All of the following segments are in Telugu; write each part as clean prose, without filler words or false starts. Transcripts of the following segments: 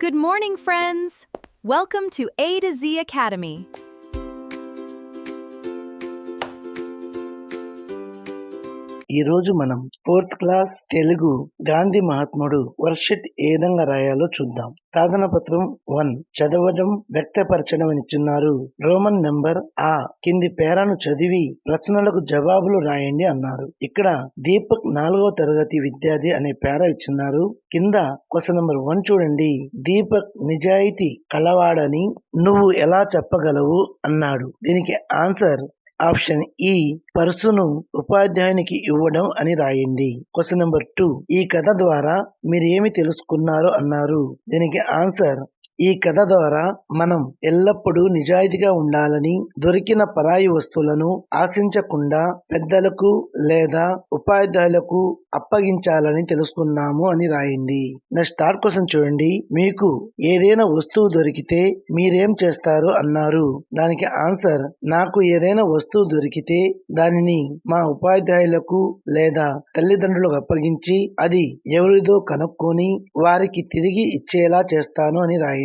Good morning, friends! Welcome to A to Z Academy. ఈ రోజు మనం 4th క్లాస్ తెలుగు గాంధీ మహాత్ముడు వర్క్షీట్ ఏ విధంగా రాయాలో చూద్దాం. సాధన పత్రం 1 చదవడం వ్యక్తపరచడం అని ఇచ్చున్నారు. రోమన్ నెంబర్ ఆ కింది పేరాను చదివి ప్రశ్నలకు జవాబులు రాయండి అన్నారు. ఇక్కడ దీపక్ 4వ తరగతి విద్యార్థి అనే పేరా ఇచ్చున్నారు. కింద క్వశ్చన్ నెంబర్ 1 చూడండి. దీపక్ నిజాయితీ కలవాడని నువ్వు ఎలా చెప్పగలవు అన్నాడు. దీనికి ఆన్సర్ ఆప్షన్ ఈ పర్సును ఉపాధ్యాయునికి ఇవ్వడం అని రాయండి. క్వశ్చన్ నెంబర్ 2 ఈ కథ ద్వారా మీరు ఏమి తెలుసుకున్నారు అన్నారు. దీనికి ఆన్సర్ ఈ కథ ద్వారా మనం ఎల్లప్పుడూ నిజాయితీగా ఉండాలని, దొరికిన పరాయి వస్తువులను ఆశించకుండా పెద్దలకు లేదా ఉపాధ్యాయులకు అప్పగించాలని తెలుసుకున్నాము అని రాయండి. నెక్స్ట్ థర్డ్ క్వశ్చన్ చూడండి. మీకు ఏదైనా వస్తువు దొరికితే మీరేం చేస్తారు అన్నారు. దానికి ఆన్సర్ నాకు ఏదైనా వస్తువు దొరికితే దానిని మా ఉపాధ్యాయులకు లేదా తల్లిదండ్రులకు అప్పగించి అది ఎవరిదో కనుక్కొని వారికి తిరిగి ఇచ్చేలా చేస్తాను అని రాయండి.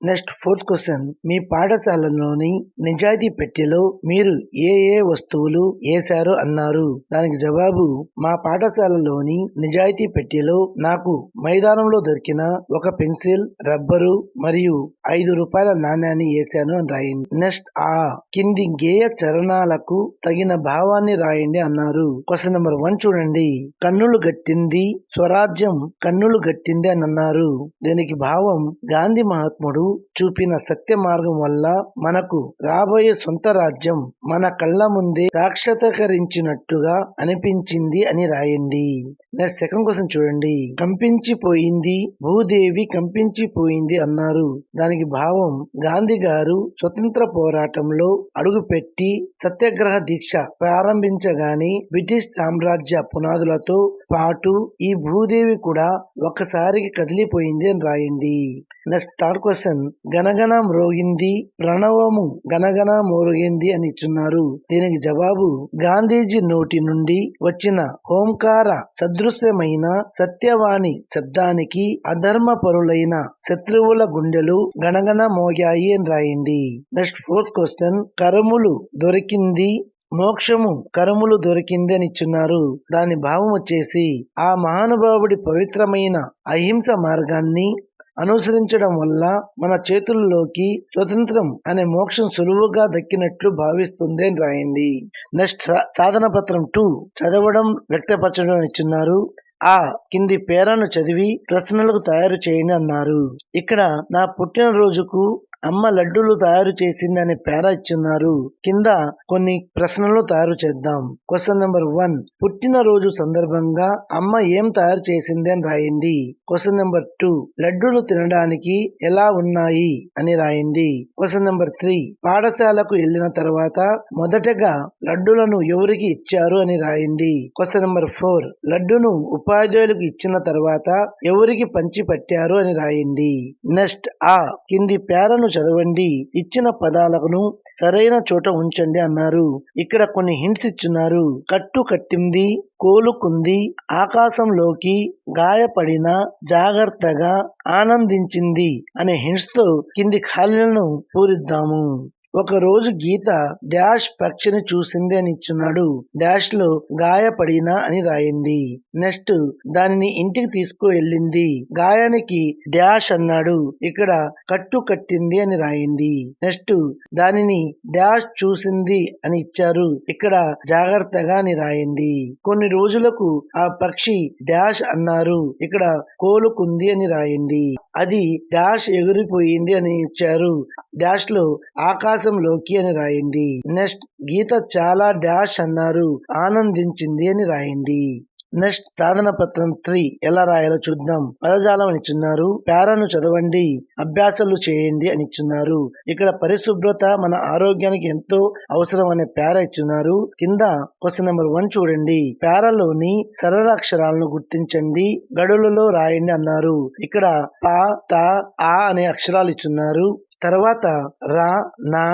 నెక్స్ట్ 4th క్వశ్చన్ మీ పాఠశాలలోని నిజాయితీ పెట్టెలో మీరు ఏ వస్తువులు వేశారు అన్నారు. దానికి జవాబు మా పాఠశాలలోని నిజాయితీ పెట్టెలో నాకు మైదానంలో దొరికిన ఒక పెన్సిల్, రబ్బరు మరియు 5 రూపాయల నాణ్యాన్ని వేశాను అని రాయండి. నెక్స్ట్ కింది గేయ చరణాలకు తగిన భావాన్ని రాయండి అన్నారు. క్వశ్చన్ నెంబర్ 1 చూడండి. కన్నులు గట్టింది స్వరాజ్యం కన్నులు గట్టింది అని అన్నారు. దీనికి భావం గాంధీ మహాత్ముడు చూపిన సత్య మార్గం వల్ల మనకు రాబోయే సొంత రాజ్యం మన కళ్ళ ముందే సాక్షాత్కరించినట్టుగా అనిపించింది అని రాయండి. నెక్స్ట్ సెకండ్ క్వశ్చన్ చూడండి. కంపించిపోయింది భూదేవి కంపించిపోయింది అన్నారు. దానికి భావం గాంధీ గారు స్వతంత్ర పోరాటంలో అడుగుపెట్టి సత్యాగ్రహ దీక్ష ప్రారంభించగానే బ్రిటిష్ సామ్రాజ్య పునాదులతో పాటు ఈ భూదేవి కూడా ఒక్కసారికి కదిలిపోయింది అని రాయండి. నెక్స్ట్ థర్డ్ క్వశ్చన్ గనగన మ్రోగింది ప్రణవము గనగన మోగింది అని ఇచ్చున్నారు. దీనికి జవాబు గాంధీజీ నోటి నుండి వచ్చిన ఓంకార సదృశ్యమైన సత్యవాణి శబ్దానికి అధర్మ పరులైన శత్రువుల గుండెలు గనగన మోగాయి అని రాయండి. నెక్స్ట్ 4th క్వశ్చన్ కరములు దొరికింది మోక్షము కరములు దొరికింది అని ఇచ్చున్నారు. దాని భావం వచ్చేసి ఆ మహానుభావుడి పవిత్రమైన అహింస మార్గాన్ని అనుసరించడం వల్ల మన చేతుల్లోకి స్వతంత్రం అనే మోక్షం సులువుగా దక్కినట్లు భావిస్తుంది అని రాయండి. నెక్స్ట్ సాధన పత్రం 2 చదవడం వ్యక్తపరచడం ఇచ్చున్నారు. కింది పేరాను చదివి ప్రశ్నలకు తయారు చేయండి అన్నారు. ఇక్కడ నా పుట్టినరోజుకు అమ్మ లడ్డూలు తయారు చేసింది అనే పేరా ఇచ్చున్నారు. కింద కొన్ని ప్రశ్నలు తయారు చేద్దాం. క్వశ్చన్ నెంబర్ 1 పుట్టినరోజు సందర్భంగా అమ్మ ఏం తయారు చేసింది అని రాయండి. క్వశ్చన్ నెంబర్ 2 లడ్డూలు తినడానికి ఎలా ఉన్నాయి అని రాయండి. క్వశ్చన్ నెంబర్ 3 పాఠశాలకు వెళ్ళిన తర్వాత మొదటగా లడ్డూలను ఎవరికి ఇచ్చారు అని రాయండి. క్వశ్చన్ నెంబర్ 4 లడ్డూను ఉపాధ్యాయులకు ఇచ్చిన తర్వాత ఎవరికి పంచి పెట్టారు అని రాయండి. నెక్స్ట్ కింది పేరాను చదవండి. ఇచ్చిన పదాలను సరైన చోట ఉంచండి అన్నారు. ఇక్కడ కొన్ని హింట్స్ ఇచ్చున్నారు. కట్టు కట్టింది కోలుకుంది ఆకాశంలోకి గాయపడిన జాగ్రత్తగా ఆనందించింది అనే హింట్స్ తో కింది ఖాళీలను పూరిద్దాము. ఒక రోజు గీత డాష్ పక్షిని చూసింది అని ఇచ్చున్నాడు. డాష్ లో గాయపడిన అని రాయండి. నెక్స్ట్ దానిని ఇంటికి తీసుకువెళ్ళింది. గాయానికి డాష్ అన్నాడు. ఇక్కడ కట్టు కట్టింది అని రాయండి. నెక్స్ట్ దానిని డాష్ చూసింది అని ఇచ్చారు. ఇక్కడ జాగ్రత్తగా అని రాయండి. కొన్ని రోజులకు ఆ పక్షి డాష్ అన్నారు. ఇక్కడ కోలుకుంది అని రాయండి. అది డాష్ ఎగిరిపోయింది అని ఇచ్చారు. డాష్ లో ఆకాశంలోకి అని రాయండి. నెక్స్ట్ గీత చాలా డాష్ అన్నారు. ఆనందించింది అని రాయండి. నెక్స్ట్ సాధన పత్రం 3 ఎలా రాయాలో చూద్దాం. పదజాలం అని ఇచ్చున్నారు. పేరాను చదవండి అభ్యాసాలు చేయండి అని ఇచ్చున్నారు. ఇక్కడ పరిశుభ్రత మన ఆరోగ్యానికి ఎంతో అవసరం అనే పేరా ఇచ్చున్నారు. కింద క్వశ్చన్ నెంబర్ 1 చూడండి. పేరాలోని సరళ అక్షరాలను గుర్తించండి గడులలో రాయండి అన్నారు. ఇక్కడ ప త ఆ అనే అక్షరాలు ఇచ్చున్నారు. తర్వాత రా, నా,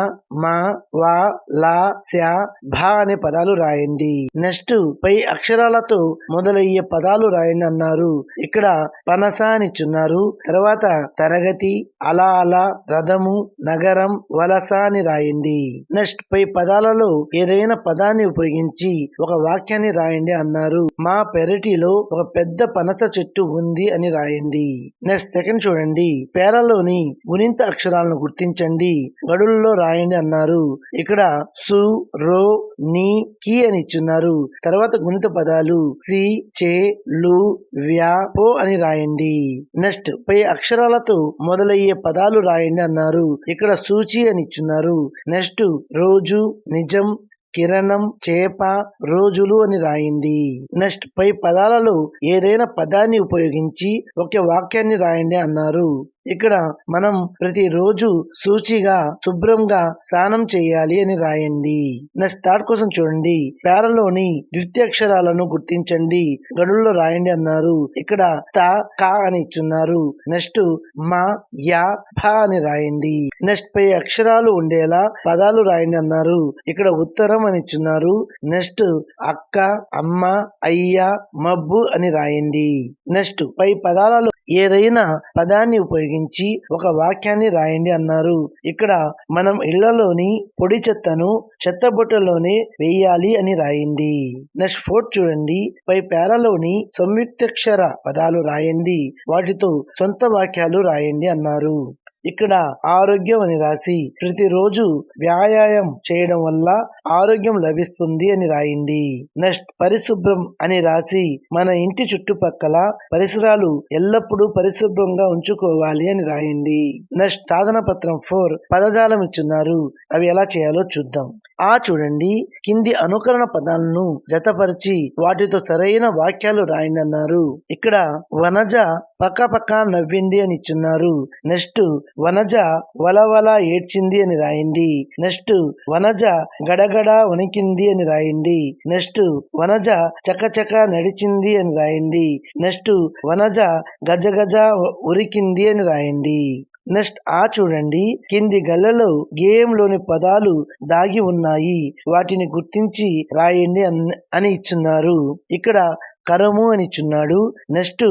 మా, వా, లా, శ, భా అనే పదాలు రాయండి. నెక్స్ట్ పై అక్షరాలతో మొదలయ్యే పదాలు రాయండి అన్నారు. ఇక్కడ పనస అని ఇచ్చున్నారు. తర్వాత తరగతి, అలా అలా, రథము, నగరం, వలస అని రాయండి. నెక్స్ట్ పై పదాలలో ఏదైనా పదాన్ని ఉపయోగించి ఒక వాక్యాన్ని రాయండి అన్నారు. మా పెరటిలో ఒక పెద్ద పనస చెట్టు ఉంది అని రాయండి. నెక్స్ట్ సెకండ్ చూడండి. పేరాలోని గుణింత అక్షరాలను గుర్తించండి, గడులలో రాయండి అన్నారు. ఇక్కడ సు, రో, ని, కి అని ఇచ్చున్నారు. తర్వాత గుణిత పదాలు సి, చే, లు, వ్యా, పో అని రాయండి. నెక్స్ట్ పై అక్షరాలతో మొదలయ్యే పదాలు రాయండి అన్నారు. ఇక్కడ సూచి అని ఇచ్చున్నారు. నెక్స్ట్ రోజు, నిజం, కిరణం, చేప, రోజులు అని రాయండి. నెక్స్ట్ పై పదాలలో ఏదైనా పదాన్ని ఉపయోగించి ఒక వాక్యాన్ని రాయండి అన్నారు. ఇక్కడ మనం ప్రతిరోజు శుచిగా శుభ్రంగా స్నానం చేయాలి అని రాయండి. నెక్స్ట్ థర్డ్ కోసం చూడండి. పేరలోని ద్వితీయాక్షరాలను గుర్తించండి, గడుల్లో రాయండి అన్నారు. ఇక్కడ త, క అని ఇచ్చున్నారు. నెక్స్ట్ మా, యా, భ అని రాయండి. నెక్స్ట్ పై అక్షరాలు ఉండేలా పదాలు రాయండి అన్నారు. ఇక్కడ ఉత్తరం అని ఇచ్చున్నారు. నెక్స్ట్ అక్క, అమ్మ, అయ్య, మబ్బు అని రాయండి. నెక్స్ట్ పై పదాలలో ఏదైనా పదాన్ని ఉపయోగించి ఒక వాక్యాన్ని రాయండి అన్నారు. ఇక్కడ మనం ఇళ్లలోని పొడి చెత్తను చెత్తబుట్టలోనే వేయాలి అని రాయండి. నెక్స్ట్ ఫోర్త్ చూడండి. పై పేరాలోని సంయుక్తాక్షర పదాలు రాయండి, వాటితో సొంత వాక్యాలు రాయండి అన్నారు. ఇక్కడ ఆరోగ్యం అని రాసి ప్రతిరోజు వ్యాయామం చేయడం వల్ల ఆరోగ్యం లభిస్తుంది అని రాయండి. నెక్స్ట్ పరిశుభ్రం అని రాసి మన ఇంటి చుట్టుపక్కల పరిసరాలు ఎల్లప్పుడూ పరిశుభ్రంగా ఉంచుకోవాలి అని రాయండి. నెక్స్ట్ సాధన పత్రం 4 పదజాలం ఇచ్చున్నారు. అవి ఎలా చేయాలో చూద్దాం. చూడండి. కింది అనుకరణ పదాలను జతపరిచి వాటితో సరైన వాక్యాలు రాయండి అన్నారు. ఇక్కడ వనజ పక్క నవ్వింది అని ఇచ్చున్నారు. నెక్స్ట్ వనజ వలవల ఏడ్చింది అని రాయండి. నెక్స్ట్ వనజ గడగడ వణికింది అని రాయండి. నెక్స్ట్ వనజ చకచక నడిచింది అని రాయండి. నెక్స్ట్ వనజ గజగజ ఉరికింది అని రాయండి. నెక్స్ట్ చూడండి. కింది గల్లలో గేయంలోని పదాలు దాగి ఉన్నాయి, వాటిని గుర్తించి రాయండి అని ఇచ్చున్నారు. ఇక్కడ కరము అని ఇచ్చున్నాడు. నెక్స్ట్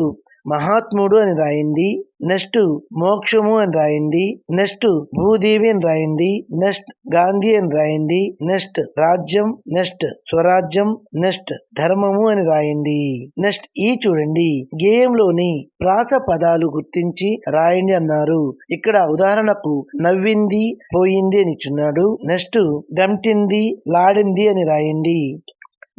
మహాత్ముడు అని రాయండి. నెక్స్ట్ మోక్షము అని రాయండి. నెక్స్ట్ భూదేవి అని రాయండి. నెక్స్ట్ గాంధీ అని రాయండి. నెక్స్ట్ రాజ్యం, నెక్స్ట్ స్వరాజ్యం, నెక్స్ట్ ధర్మము అని రాయండి. నెక్స్ట్ చూడండి. గేయంలోని ప్రాస పదాలు గుర్తించి రాయండి అన్నారు. ఇక్కడ ఉదాహరణకు నవ్వింది, పోయింది అని ఇచ్చున్నాడు. నెక్స్ట్ గంటింది, లాడింది అని రాయండి.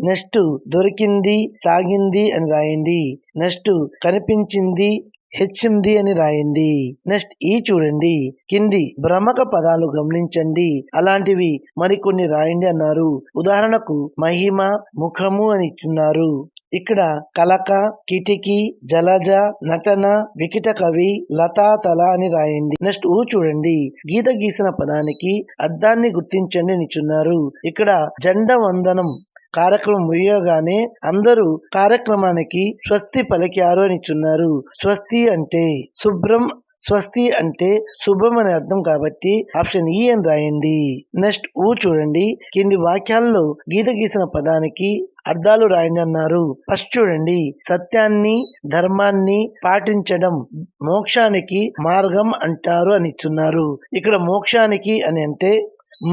నెక్స్ట్ దొరికింది, సాగింది అని రాయండి. నెక్స్ట్ కనిపించింది, హెచ్చింది అని రాయండి. నెక్స్ట్ చూడండి. కింది భ్రమక పదాలు గమనించండి, అలాంటివి మరికొన్ని రాయండి అన్నారు. ఉదాహరణకు మహిమ, ముఖము అని ఇచ్చున్నారు. ఇక్కడ కలక, కిటికీ, జలజ, నటన, వికట కవి, లతాతల అని రాయండి. నెక్స్ట్ చూడండి. గీత గీసిన పదానికి అర్థాన్ని గుర్తించండి అని ఇచ్చున్నారు. ఇక్కడ జెండా వందనం కార్యక్రమం ముగియగానే అందరూ కార్యక్రమానికి స్వస్తి పలికారు అని ఇచ్చున్నారు. స్వస్తి అంటే శుభ్రం, స్వస్తి అంటే శుభం అని అర్థం కాబట్టి ఆప్షన్ అని రాయండి. నెక్స్ట్ చూడండి. కింది వాక్యాల్లో గీత గీసిన పదానికి అర్థాలు రాయండి అన్నారు. ఫస్ట్ చూడండి. సత్యాన్ని, ధర్మాన్ని పాటించడం మోక్షానికి మార్గం అంటారు అని ఇచ్చున్నారు. ఇక్కడ మోక్షానికి అని అంటే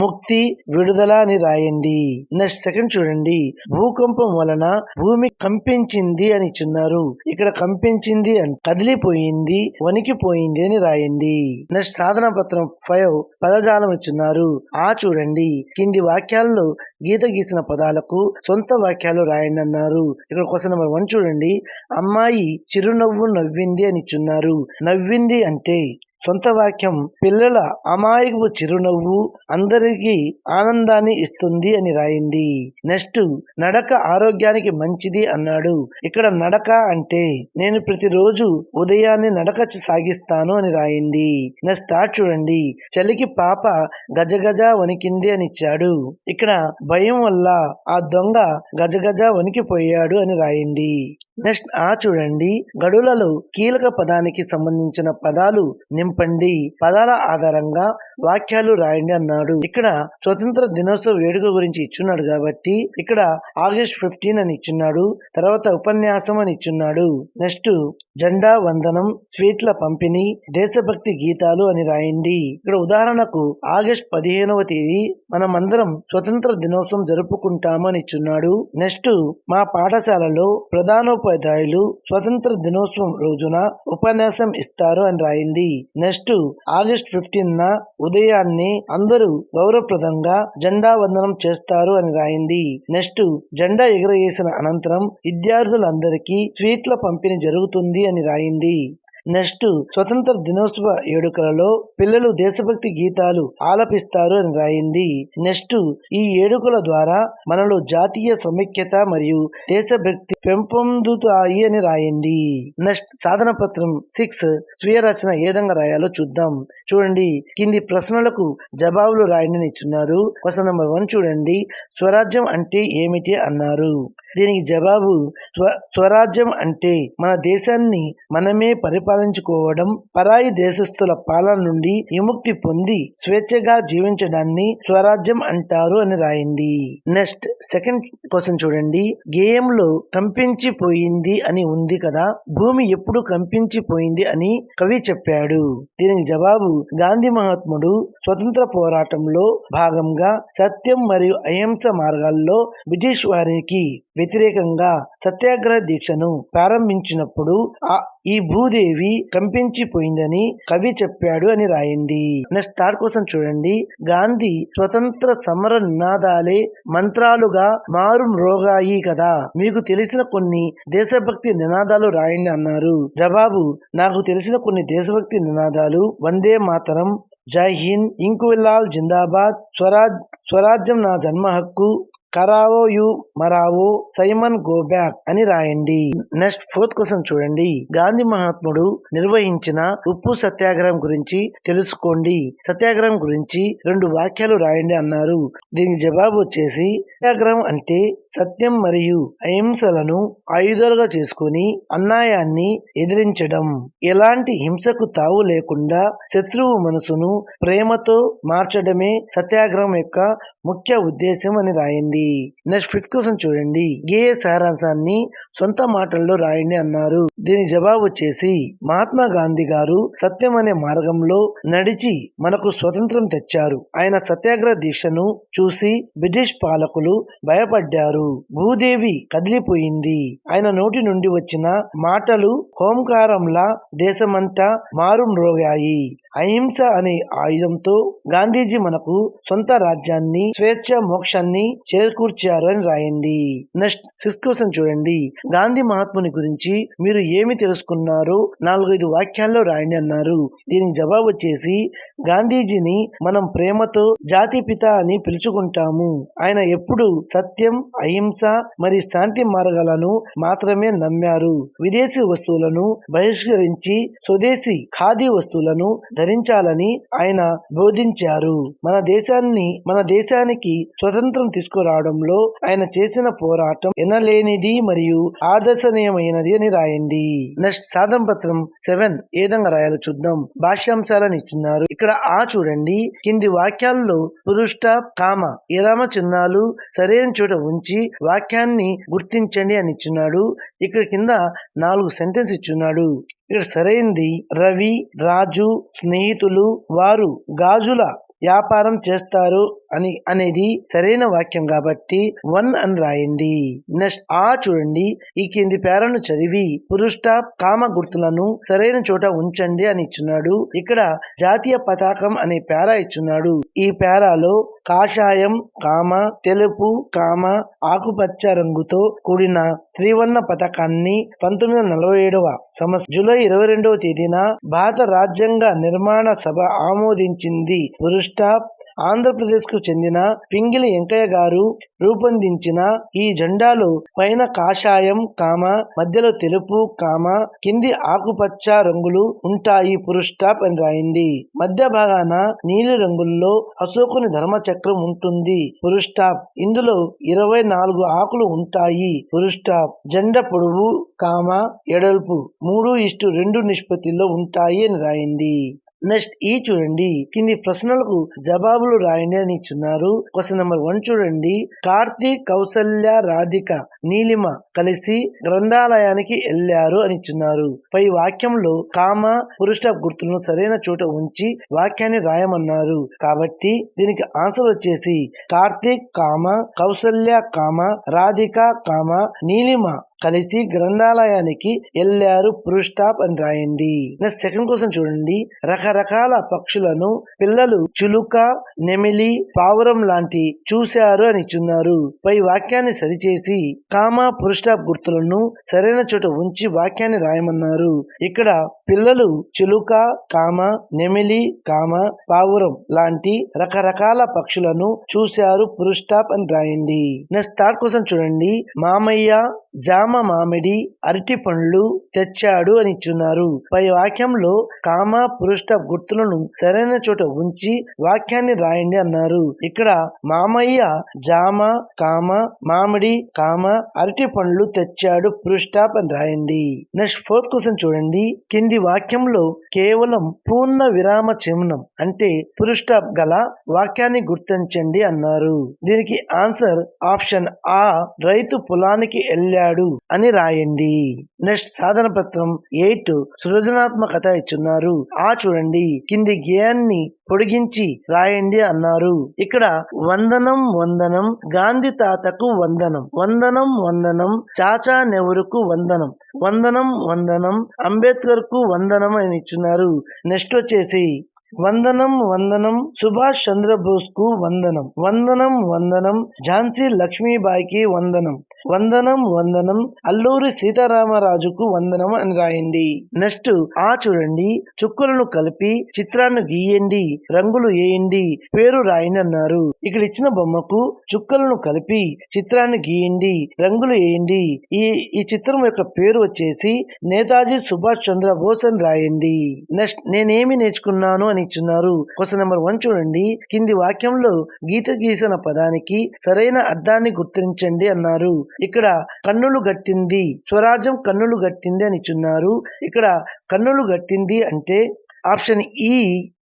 ముక్తి, విడుదల అని రాయండి. నెక్స్ట్ సెకండ్ చూడండి. భూకంపం వలన భూమి కంపించింది అని ఇచ్చున్నారు. ఇక్కడ కంపించింది అని కదిలిపోయింది, వణికిపోయింది అని రాయండి. నెక్స్ట్ సాధన పత్రం 5 పదజాలం ఇచ్చున్నారు. చూడండి. కింది వాక్యాల్లో గీత గీసిన పదాలకు సొంత వాక్యాలు రాయండి అన్నారు. ఇక్కడ క్వశ్చన్ నెంబర్ 1 చూడండి. అమ్మాయి చిరునవ్వు నవ్వింది అని ఇచ్చున్నారు. నవ్వింది అంటే సొంత వాక్యం పిల్లల అమాయకపు చిరునవ్వు అందరికీ ఆనందాన్ని ఇస్తుంది అని రాయండి. నెక్స్ట్ నడక ఆరోగ్యానికి మంచిది అన్నాడు. ఇక్కడ నడక అంటే నేను ప్రతిరోజు ఉదయాన్నే నడక సాగిస్తాను అని రాయండి. నెక్స్ట్ చూడండి. చలికి పాప గజగజ వణికింది అని ఇచ్చాడు. ఇక్కడ భయం వల్ల ఆ దొంగ గజగజ వణికిపోయాడు అని రాయండి. నెక్స్ట్ చూడండి, గడులలో కీలక పదానికి సంబంధించిన పదాలు నింపండి, పదాల ఆధారంగా వాక్యాలు రాయండి అన్నాడు. ఇక్కడ స్వతంత్ర దినోత్సవ వేడుక గురించి ఇచ్చున్నాడు కాబట్టి ఇక్కడ ఆగస్ట్ 15 అని ఇచ్చున్నాడు. తర్వాత ఉపన్యాసం అని ఇచ్చున్నాడు. నెక్స్ట్ జెండా వందనం, స్వీట్ల పంపిణీ, దేశభక్తి గీతాలు అని రాయండి. ఇక్కడ ఉదాహరణకు ఆగస్ట్ 15వ తేదీ మనమందరం స్వతంత్ర దినోత్సవం జరుపుకుంటాము అని ఇచ్చున్నాడు. నెక్స్ట్ మా పాఠశాలలో ప్రధానోపాధ్యాయులు స్వతంత్ర దినోత్సవం రోజున ఉపన్యాసం ఇస్తారు అని రాయండి. నెక్స్ట్ ఆగస్ట్ 15న ఉదయాన్నే అందరూ గౌరవప్రదంగా జెండా వందనం చేస్తారు అని రాయండి. నెక్స్ట్ జెండా ఎగురవేసిన అనంతరం విద్యార్థులందరికీ స్వీట్ల పంపిణీ జరుగుతుంది అని రాయండి. నెక్స్ట్ స్వతంత్ర దినోత్సవ వేడుకలలో పిల్లలు దేశభక్తి గీతాలు ఆలపిస్తారు అని రాయండి. నెక్స్ట్ ఈ వేడుకల ద్వారా మనలో జాతీయ సమైక్యత మరియు దేశభక్తి పెంపొందుతాయి అని రాయండి. నెక్స్ట్ సాధన పత్రం 6 స్వీయ రచన ఏ విధంగా రాయాలో చూద్దాం. చూడండి, కింది ప్రశ్నలకు జవాబులు రాయండి అని ఇచ్చున్నారు. క్వశ్చన్ నెంబర్ 1 చూడండి, స్వరాజ్యం అంటే ఏమిటి అన్నారు. దీనికి జవాబు స్వరాజ్యం అంటే మన దేశాన్ని మనమే పరిపాలించుకోవడం, పరాయి దేశస్థుల పాలన నుండి విముక్తి పొంది స్వేచ్ఛగా జీవించడాన్ని స్వరాజ్యం అంటారు అని రాయండి. నెక్స్ట్ సెకండ్ క్వశ్చన్ చూడండి, గేయంలో కంపించిపోయింది అని ఉంది కదా, భూమి ఎప్పుడు కంపించిపోయింది అని కవి చెప్పాడు. దీనికి జవాబు గాంధీ మహాత్ముడు స్వతంత్ర పోరాటంలో భాగంగా సత్యం మరియు అహింస మార్గాల్లో బ్రిటిష్ వారికి వ్యతిరేకంగా సత్యాగ్రహ దీక్షను ప్రారంభించినప్పుడు ఈ భూదేవి కంపించిపోయిందని కవి చెప్పాడు అని రాయండి. నెక్స్ట్ థర్డ్ క్వశ్చన్ చూడండి, గాంధీ స్వతంత్ర సమర నినాదాలే మంత్రాలుగా మారుమ్రోగాయి కదా, మీకు తెలిసిన కొన్ని దేశభక్తి నినాదాలు రాయండి అన్నారు. జవాబు నాకు తెలిసిన కొన్ని దేశభక్తి నినాదాలు వందే మాతరం, జై హింద్, ఇంక్విలాల్ జిందాబాద్, స్వరాజ్యం నా జన్మ హక్కు, కరావో యు మరావో, సైమన్ గో బ్యాక్ అని రాయండి. నెక్స్ట్ ఫోర్త్ క్వశ్చన్ చూడండి, గాంధీ మహాత్ముడు నిర్వహించిన ఉప్పు సత్యాగ్రహం గురించి తెలుసుకోండి, సత్యాగ్రహం గురించి 2 వాక్యాలు రాయండి అన్నారు. దీనికి జవాబు వచ్చేసి సత్యాగ్రహం అంటే సత్యం మరియు అహింసలను ఆయుధాలుగా చేసుకుని అన్యాయాన్ని ఎదిరించడం, ఎలాంటి హింసకు తావు లేకుండా శత్రువు మనసును ప్రేమతో మార్చడమే సత్యాగ్రహం యొక్క ముఖ్య ఉద్దేశం అని రాయండి. నెక్స్ట్ ఫిఫ్త్ క్వశ్చన్ చూడండి, గేయ సారాంశాన్ని సొంత మాటల్లో రాయండి అన్నారు. దీని జవాబు వచ్చేసి మహాత్మా గాంధీ గారు సత్యం అనే మార్గంలో నడిచి మనకు స్వతంత్రం తెచ్చారు. ఆయన సత్యాగ్రహ దీక్షను చూసి బ్రిటిష్ పాలకులు భయపడ్డారు. భూదేవి కదిలిపోయింది. ఆయన నోటి నుండి వచ్చిన మాటలు హోంకారంలా దేశమంతా మారుమ్రోగాయి. అహింస అనే ఆయుధంతో గాంధీజీ మనకు సొంత రాజ్యాన్ని, స్వేచ్ఛ, మోక్షాన్ని చేకూర్చారు అని రాయండి. నెక్స్ట్ 6th క్వశ్చన్ చూడండి, గాంధీ మహాత్ముని గురించి మీరు ఏమి తెలుసుకున్నారు 4-5 వాక్యాల్లో రాయండి అన్నారు. దీనికి జవాబు వచ్చేసి గాంధీజీని మనం ప్రేమతో జాతిపిత అని పిలుచుకుంటాము. ఆయన ఎప్పుడు సత్యం, అహింస మరియు శాంతి మార్గాలను మాత్రమే నమ్మారు. విదేశీ వస్తువులను బహిష్కరించి స్వదేశీ ఖాదీ వస్తువులను ధరించాలని ఆయన బోధించారు. మన దేశానికి స్వతంత్రం తీసుకురావడంలో ఆయన చేసిన పోరాటం ఎనలేనిది మరియు ఆదర్శనీయమైనది అని రాయండి. నెక్స్ట్ సాధన పత్రం 7 ఏ విధంగా రాయాలో చూద్దాం. భాష్యాంశాలను ఇచ్చున్నారు. ఇక్కడ చూడండి, కింది వాక్యాల్లో పురుష్ట, కామ, విరామ చిహ్నాలు సరైన చోట ఉంచి వాక్యాన్ని గుర్తించండి అని ఇచ్చున్నాడు. ఇక్కడ కింద 4 సెంటెన్స్ ఇచ్చున్నాడు. ఇక్కడ సరైనది రవి, రాజు స్నేహితులు వారు గాజుల వ్యాపారం చేస్తారు అనేది సరైన వాక్యం కాబట్టి 1 అని రాయండి. నెక్స్ట్ చూడండి, ఈ కింది పేరాను చదివి పురుష్ట, కామ గుర్తులను సరైన చోట ఉంచండి అని ఇచ్చున్నాడు. ఇక్కడ జాతీయ పతాకం అనే పేరా ఇచ్చున్నాడు. ఈ పేరాలో కాషాయం, కామ, తెలుపు, కామ, ఆకుపచ్చ రంగుతో కూడిన త్రివర్ణ పతాకాన్ని 1947వ సంవత్సరం జూలై 22వ తేదీన భారత రాజ్యాంగ నిర్మాణ సభ ఆమోదించింది. పురుష్ట ఆంధ్రప్రదేశ్ కు చెందిన పింగిలి వెంకయ్య గారు రూపొందించిన ఈ జెండాలో పైన కాషాయం మధ్యలో తెలుపు కింది ఆకుపచ్చ రంగులు ఉంటాయి పురుష్టాప్ అని రాయండి. మధ్య భాగాన నీలి రంగుల్లో అశోకుని ధర్మచక్రం ఉంటుంది పురుష్టాప్. ఇందులో 24 ఆకులు ఉంటాయి పురుష్టాప్. జెండా పొడవు ఎడల్పు 3:2 నిష్పత్తిలో ఉంటాయి అని రాయండి. నెక్స్ట్ ఈ చూడండి, కింది ప్రశ్నలకు జవాబులు రాయండి అని ఇచ్చున్నారు. క్వశ్చన్ నెంబర్ 1 చూడండి. కార్తీక్, కౌసల్య, రాధిక, నీలిమ కలిసి గ్రంథాలయానికి వెళ్లారు అని ఇచ్చున్నారు. పై వాక్యంలో పురుష్టాప్ గుర్తులను సరైన చోట ఉంచి వాక్యాన్ని రాయమన్నారు. కాబట్టి దీనికి ఆన్సర్ వచ్చేసి కార్తీక్, కౌసల్య, రాధిక, నీలిమ కలిసి గ్రంథాలయానికి వెళ్లారు పురుష్టాప్ అని రాయండి. నెక్స్ట్ సెకండ్ క్వశ్చన్ చూడండి. రకరకాల పక్షులను పిల్లలు చిలుక, నెమిలి, పావురం లాంటి చూశారు అని ఇచ్చున్నారు. పై వాక్యాన్ని సరిచేసి పురుష్టాప్ గుర్తులను సరైన చోట ఉంచి వాక్యాన్ని రాయమన్నారు. ఇక్కడ పిల్లలు చిలుక, నెమిలి, పావురం లాంటి రకరకాల పక్షులను చూశారు పురుష్టాప్ అని రాయండి. నెక్స్ట్ థర్డ్ క్వశ్చన్ చూడండి. మామయ్య జామ, మామిడి, అరటి పండ్లు తెచ్చాడు అని ఇచ్చున్నారు. పై వాక్యంలో పురుష్టాప్ గుర్తులను సరైన చోట ఉంచి వాక్యాన్ని రాయండి అన్నారు. ఇక్కడ మామయ్య జామ, మామిడి, అరటి పండ్లు తెచ్చాడు పురుష్టాప్ అని రాయండి. నెక్స్ట్ ఫోర్త్ క్వశ్చన్ చూడండి. కింది వాక్యంలో కేవలం పూర్ణ విరామ చిహ్నం అంటే పురుష్టాప్ గల వాక్యాన్ని గుర్తించండి అన్నారు. దీనికి ఆన్సర్ ఆప్షన్ ఆ, రైతు పొలానికి వెళ్ళాడు అని రాయండి. నెక్స్ట్ సాధన పత్రం 8 సృజనాత్మకత ఇచ్చున్నారు. చూడండి, కింది గేయాన్ని పొడిగించి రాయండి అన్నారు. ఇక్కడ వందనం వందనం గాంధీ తాతకు వందనం, వందనం వందనం చాచా నెహ్రూకు వందనం, వందనం వందనం అంబేద్కర్ కు వందనం అని ఇచ్చున్నారు. నెక్స్ట్ వచ్చేసి వందనం వందనం సుభాష్ చంద్రబోస్ కు వందనం, వందనం వందనం ఝాన్సీ లక్ష్మీబాయికి వందనం, వందనం వందనం అల్లూరి సీతారామరాజుకు వందనం అని రాయండి. నెక్స్ట్ చూడండి. చుక్కలను కలిపి చిత్రాన్ని గీయండి, రంగులు వేయండి, పేరు రాయండి అన్నారు. ఇక్కడ ఇచ్చిన బొమ్మకు చుక్కలను కలిపి చిత్రాన్ని గీయండి, రంగులు వేయండి. ఈ చిత్రం యొక్క పేరు వచ్చేసి నేతాజీ సుభాష్ చంద్రబోస్ అని రాయండి. నెక్స్ట్ నేనేమి నేర్చుకున్నాను అని ఇచ్చున్నారు. క్వశ్చన్ నెంబర్ 1 చూడండి. కింది వాక్యంలో గీత గీసిన పదానికి సరైన అర్థాన్ని గుర్తించండి అన్నారు. ఇక్కడ కన్నులు గట్టింది, స్వరాజ్యం కన్నులు గట్టింది అని ఇచ్చున్నారు. ఇక్కడ కన్నులు గట్టింది అంటే ఆప్షన్ ఈ,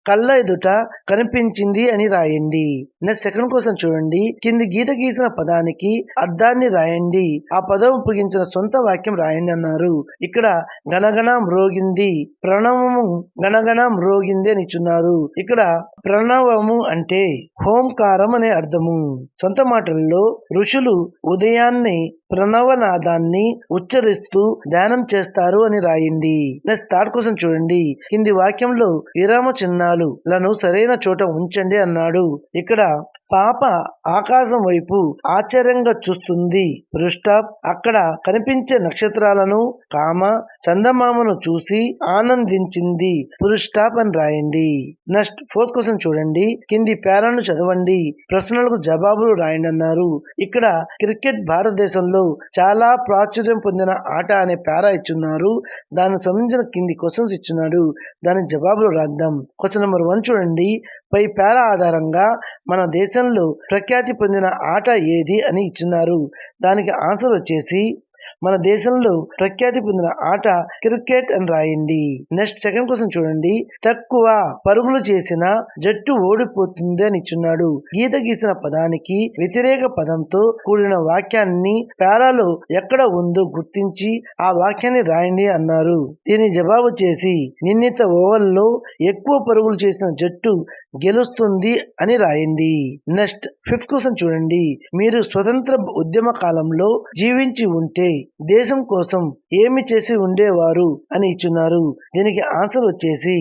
కళ్ళ ఎదుట కనిపించింది అని రాయండి. నెక్స్ట్ సెకండ్ క్వశ్చన్ చూడండి. కింది గీత గీసిన పదానికి అర్థాన్ని రాయండి, ఆ పదం ఉపయోగించిన సొంత వాక్యం రాయండి అన్నారు. ఇక్కడ గణగణ మ్రోగింది, ప్రణవము గణగణ మ్రోగింది అని ఇచ్చున్నారు. ఇక్కడ ప్రణవము అంటే హోంకారం అనే అర్థము. సొంత మాటల్లో ఋషులు ఉదయాన్నే ప్రణవనాదాన్ని ఉచ్చరిస్తూ ధ్యానం చేస్తారు అని రాయండి. నెక్స్ట్ థర్డ్ క్వశ్చన్ చూడండి. కింది వాక్యంలో విరామ చిహ్నాలను సరైన చోట ఉంచండి అన్నాడు. ఇక్కడ పాప ఆకాశం వైపు ఆశ్చర్యంగా చూస్తుంది పురుష్టాప్. అక్కడ కనిపించే నక్షత్రాలను చందమామను చూసి ఆనందించింది పురుష్టాప్ అని రాయండి. నెక్స్ట్ ఫోర్త్ క్వశ్చన్ చూడండి. కింది పేరాను చదవండి, ప్రశ్నలకు జవాబులు రాయండి అన్నారు. ఇక్కడ క్రికెట్ భారతదేశంలో చాలా ప్రాచుర్యం పొందిన ఆట అనే పేరా ఇచ్చున్నారు. దానికి సంబంధించిన కింది క్వశ్చన్స్ ఇచ్చున్నాడు, దాని జవాబులు రాద్దాం. క్వశ్చన్ నెంబర్ 1 చూడండి. పై పేరా ఆధారంగా మన దేశంలో ప్రఖ్యాతి పొందిన ఆట ఏది అని ఇచ్చున్నారు. దానికి ఆన్సర్ వచ్చేసి మన దేశంలో ప్రఖ్యాతి పొందిన ఆట క్రికెట్ అని రాయండి. నెక్స్ట్ సెకండ్ క్వశ్చన్ చూడండి. తక్కువ పరుగులు చేసిన జట్టు ఓడిపోతుంది అని ఇచ్చున్నాడు. గీత గీసిన పదానికి వ్యతిరేక పదంతో కూడిన వాక్యాన్ని పేరాలో ఎక్కడ ఉందో గుర్తించి ఆ వాక్యాన్ని రాయండి అన్నారు. దీని జవాబు చేసి నిర్ణీత ఓవర్లో ఎక్కువ పరుగులు చేసిన జట్టు గెలుస్తుంది అని రాయండి. నెక్స్ట్ ఫిఫ్త్ క్వశ్చన్ చూడండి. మీరు స్వతంత్ర ఉద్యమ కాలంలో జీవించి ఉంటే దేశం కోసం ఏమి చేసి ఉండేవారు అని ఇచ్చున్నారు. దీనికి ఆన్సర్ వచ్చేసి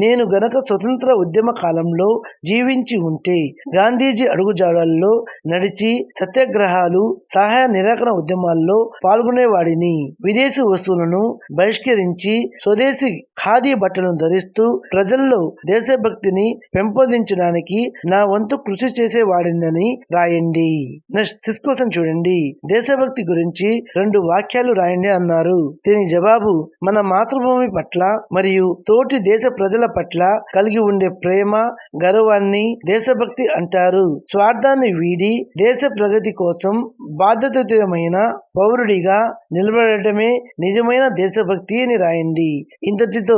నేను గనక స్వతంత్ర ఉద్యమ కాలంలో జీవించి ఉంటే గాంధీజీ అడుగుజాడల్లో నడిచి సత్యాగ్రహాలు, సహాయ నిరాకరణ ఉద్యమాల్లో పాల్గొనేవాడిని. విదేశీ వస్తువులను బహిష్కరించి స్వదేశీ ఖాదీ బట్టలను ధరిస్తూ ప్రజల్లో దేశభక్తిని పెంపొందించడానికి నా వంతు కృషి చేసేవాడినని రాయండి. నెక్స్ట్ 6th క్వశ్చన్ చూడండి. దేశభక్తి గురించి 2 వాక్యాలు రాయండి అన్నారు. దీని జవాబు మన మాతృభూమి పట్ల మరియు తోటి దేశ ప్రజల పట్ల కలిగి ఉండే ప్రేమ, గౌరవాన్ని దేశభక్తి అంటారు. స్వార్థాన్ని వీడి దేశ ప్రగతి కోసం బాధ్యతాయుతమైన పౌరుడిగా నిలబడటమే నిజమైన దేశభక్తి అని రాయండి. ఇంతటితో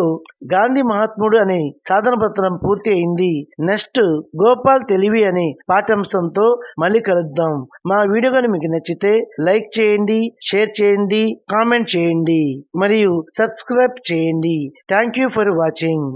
గాంధీ మహాత్ముడు అనే సాధన పత్రం పూర్తి అయింది. నెక్స్ట్ గోపాల్ తెలివి అనే పాఠ్యాంశంతో మళ్ళీ కలుద్దాం. మా వీడియో కానీ మీకు నచ్చితే లైక్ చేయండి, షేర్ చేయండి, కామెంట్ చేయండి మరియు సబ్స్క్రైబ్ చేయండి. Thank you for watching.